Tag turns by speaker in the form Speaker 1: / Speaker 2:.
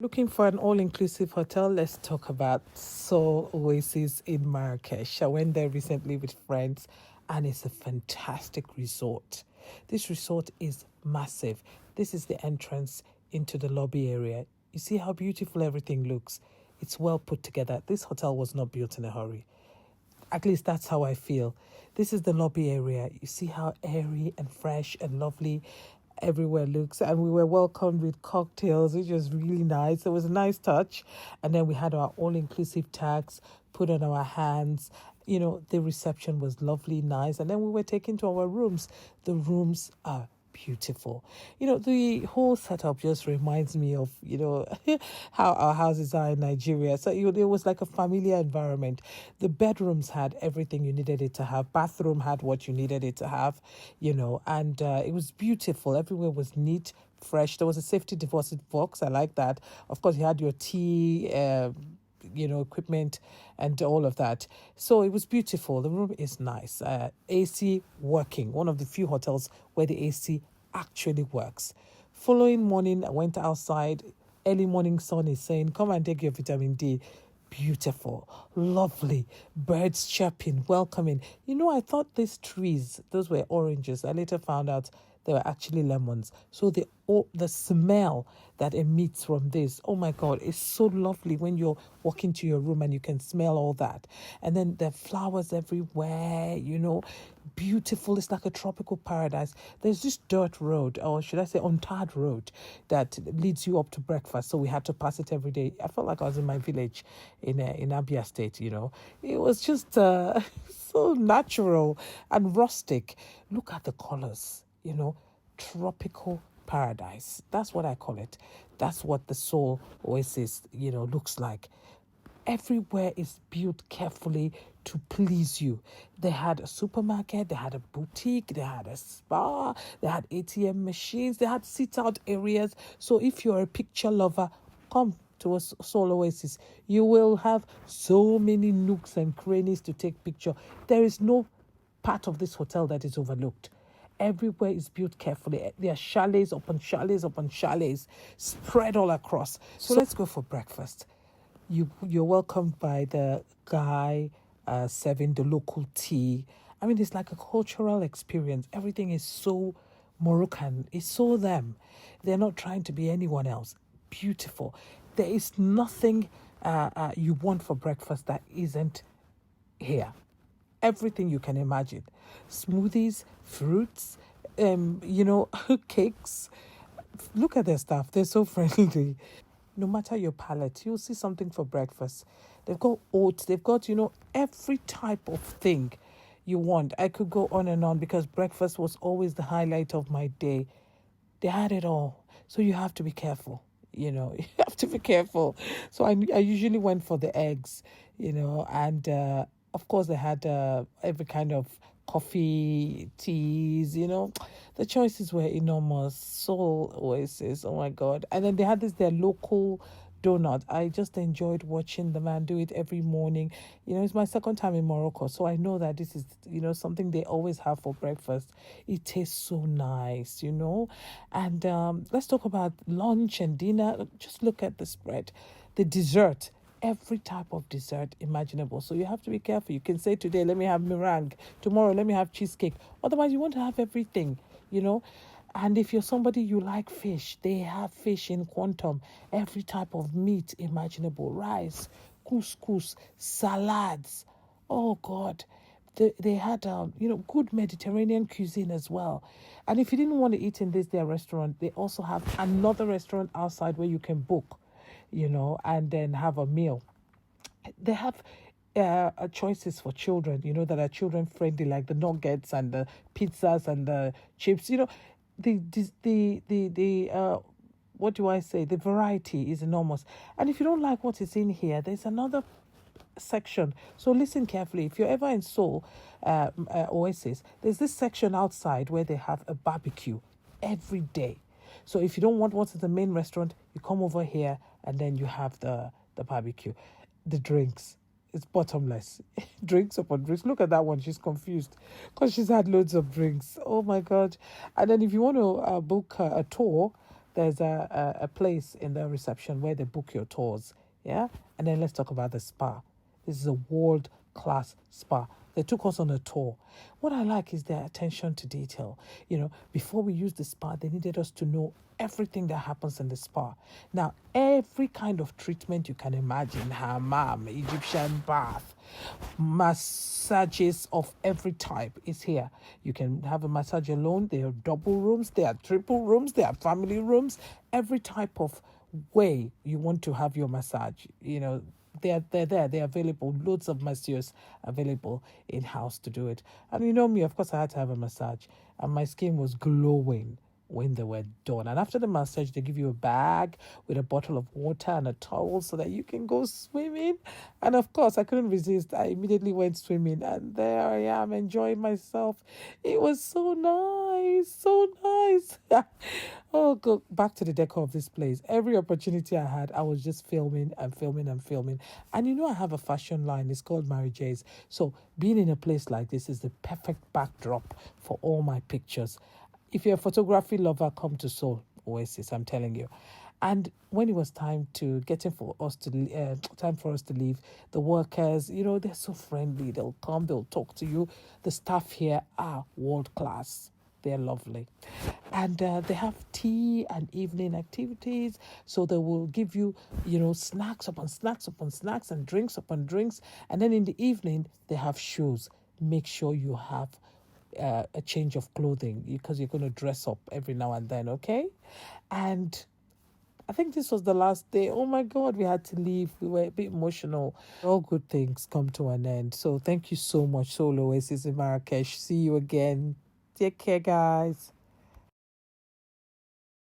Speaker 1: Looking for an all-inclusive hotel? Let's talk about Soul Oasis in Marrakech. I went there recently with friends, and it's a fantastic resort. This resort is massive. This is the entrance into the lobby area. You see how beautiful everything looks. It's well put together. This hotel was not built in a hurry. At least that's how I feel. This is the lobby area. You see how airy and fresh and lovely everywhere looks. And we were welcomed with cocktails, which was really nice. It was a nice touch. And then we had our all inclusive tags put on our hands. You know, the reception was lovely, nice. And then we were taken to our rooms. The rooms are beautiful. You know, the whole setup just reminds me of, how our houses are in Nigeria. So it was like a familiar environment. The bedrooms had everything you needed it to have. Bathroom had what you needed it to have, and it was beautiful. Everywhere was neat, fresh. There was a safety deposit box. I like that. Of course, you had your tea, equipment and all of that. So it was beautiful. The room is nice. AC working. One of the few hotels where the AC actually works. Following morning, I went outside. Early morning sun is saying, come and take your vitamin D. Beautiful, lovely, birds chirping, welcoming. I thought these trees, those were oranges. I later found out they were actually lemons. So the smell that emits from this, oh my God, it's so lovely when you're walking to your room and you can smell all that. And then there are flowers everywhere, beautiful. It's like a tropical paradise. There's this dirt road, or should I say untarred road, that leads you up to breakfast. So we had to pass it every day. I felt like I was in my village in Abia State, It was just so natural and rustic. Look at the colors, tropical paradise. That's what I call it. That's what the Soul Oasis, looks like. Everywhere is built carefully to please you. They had a supermarket, they had a boutique, they had a spa, they had ATM machines, they had sit-out areas. So if you're a picture lover, come to a Soul Oasis. You will have so many nooks and crannies to take picture. There is no part of this hotel that is overlooked. Everywhere is built carefully. There are chalets upon chalets upon chalets spread all across. So let's go for breakfast. You're welcomed by the guy serving the local tea. I mean, it's like a cultural experience. Everything is so Moroccan. It's so them. They're not trying to be anyone else. Beautiful. There is nothing you want for breakfast that isn't here. Everything you can imagine. Smoothies, fruits, cakes. Look at their staff. They're so friendly. No matter your palate, you'll see something for breakfast. They've got oats. They've got, every type of thing you want. I could go on and on because breakfast was always the highlight of my day. They had it all. So you have to be careful. You have to be careful. So I usually went for the eggs, and of course they had every kind of coffee, teas, The choices were enormous. Soul Oasis, oh my God. And then they had their local donut. I just enjoyed watching the man do it every morning. It's my second time in Morocco, so I know that this is, something they always have for breakfast. It tastes so nice, And let's talk about lunch and dinner. Just look at the spread. The dessert. Every type of dessert imaginable. So you have to be careful. You can say today, let me have meringue. Tomorrow, let me have cheesecake. Otherwise, you want to have everything, And if you're somebody you like fish, they have fish in quantum. Every type of meat imaginable. Rice, couscous, salads. Oh, God. They had, good Mediterranean cuisine as well. And if you didn't want to eat in their restaurant, they also have another restaurant outside where you can book, and then have a meal. They have choices for children, that are children friendly, like the nuggets and the pizzas and the chips. The what do I say? The variety is enormous. And if you don't like what is in here, there's another section. So listen carefully. If you're ever in Seoul, Oasis, there's this section outside where they have a barbecue every day. So if you don't want what's in the main restaurant, you come over here and then you have the barbecue. The drinks. It's bottomless. Drinks upon drinks. Look at that one. She's confused because she's had loads of drinks. Oh my God. And then if you want to book a tour, there's a place in the reception where they book your tours. Yeah. And then let's talk about the spa. This is a world class spa. They took us on a tour. What I like is their attention to detail. Before we use the spa, they needed us to know everything that happens in the spa. Now, every kind of treatment you can imagine, hammam, Egyptian bath, massages of every type is here. You can have a massage alone. There are double rooms, there are triple rooms, there are family rooms, every type of way you want to have your massage. They're there, they're available. Loads of masseurs available in house to do it. And me, of course, I had to have a massage, and my skin was glowing when they were done. And after the massage, they give you a bag with a bottle of water and a towel so that you can go swimming. And of course, I couldn't resist. I immediately went swimming, and there I am enjoying myself. It was so nice, so nice. Oh, go back to the decor of this place. Every opportunity I had, I was just filming and filming and filming. And I have a fashion line. It's called Marrakech. So being in a place like this is the perfect backdrop for all my pictures. If you're a photography lover, come to Seoul, Oasis, I'm telling you. And when it was time to time for us to leave, the workers, they're so friendly. They'll come, they'll talk to you. The staff here are world class. They're lovely. And they have tea and evening activities. So they will give you, snacks upon snacks upon snacks and drinks upon drinks. And then in the evening, they have shows. Make sure you have a change of clothing because you're going to dress up every now and then, okay? And I think this was the last day. Oh my God, we had to leave. We were a bit emotional. All good things come to an end. So thank you so much, Solo Oasis in Marrakech. See you again. Take care, guys.